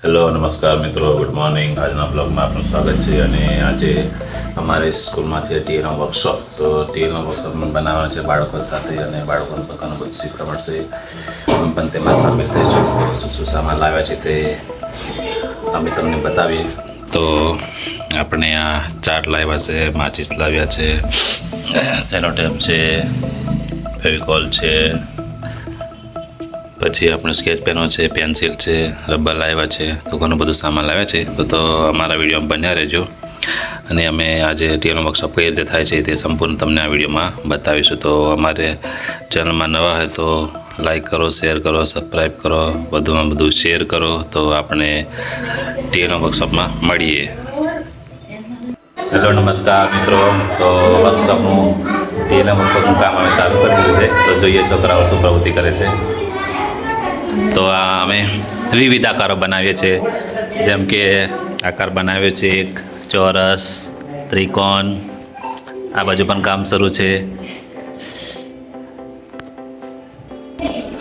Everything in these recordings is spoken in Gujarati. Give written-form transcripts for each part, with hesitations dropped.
હેલો નમસ્કાર મિત્રો, ગુડ મોર્નિંગ. આજના બ્લોગમાં આપનું સ્વાગત છે. અને આજે અમારી સ્કૂલમાં છે TLM વર્કશોપ. તો TLM વર્કશોપમાં બનાવવા છે બાળકો સાથે, અને બાળકોને પોતાનું બધું શીખવા મળશે. અમે પણ તેમાં સામેલ થઈશું. તો શું શું સામાન લાવ્યા છે તે અમે તમને બતાવીએ. તો આપણે આ ચાર્ટ લાવ્યા છે, માચીસ લાવ્યા છે, સેલોટેપ છે, ફેવિકોલ છે, પછી આપણે સ્કેચ પેનો છે, પેન્સિલ છે, રબર લાવ્યા છે. તો ઘણું બધું સામાન લાવ્યા છે. તો અમારા વિડીયોમાં બન્યા રહેજો. અને અમે આજે TLM વર્કશોપ કઈ રીતે થાય છે તે સંપૂર્ણ તમને આ વિડીયોમાં બતાવીશું. તો અમારે ચેનલમાં નવા હોય તો લાઈક કરો, શેર કરો, સબસ્ક્રાઈબ કરો, વધુમાં બધું શેર કરો. તો આપણે TLM વર્કશોપમાં મળીએ. હેલો નમસ્કાર મિત્રો. તો વર્કશોપનું TLM વર્કશોપનું કામ અમે ચાલુ કરી દીધું છે. તો જોઈએ છોકરાઓ શું પ્રવૃત્તિ કરે છે. તો આ અમે વિવિધ આકારો બનાવીએ છીએ. જેમ કે આકાર બનાવ્યો છે એક ચોરસ, ત્રિકોણ. આ બાજુ પણ કામ શરૂ છે.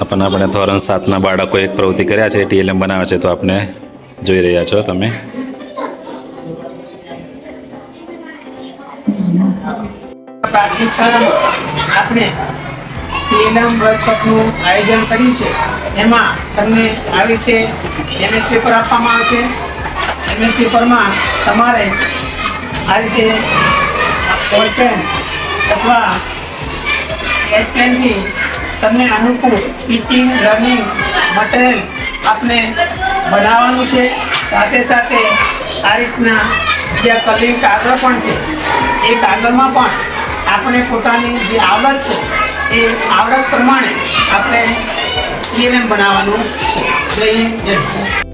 આપણે ધોરણ 7ના બાળકો એક પ્રવૃત્તિ કર્યા છે, TLM બનાવે છે. તો આપણે જોઈ રહ્યા છો તમે. પ્રાથમિક શાળામાં આપણે TLM વર્કશોપનું આયોજન કર્યું છે. એમાં તમને આવી રીતે MS પેપર આપવામાં આવશે. MS પેપરમાં તમારે આ રીતે બોલ પેન અથવા સ્કેચ પેનથી તમને અનુકૂળ ટીચિંગ લર્નિંગ મટીરિયલ આપણે બનાવવાનું છે. સાથે સાથે આ રીતના બીજા કલરિંગ કાગળ પણ છે. એ કાગળમાં પણ આપણે પોતાની જે આવડત છે એ આવડત પ્રમાણે આપણે TLM બનાવવાનું છે. જય હિન્દ, જય ભારત.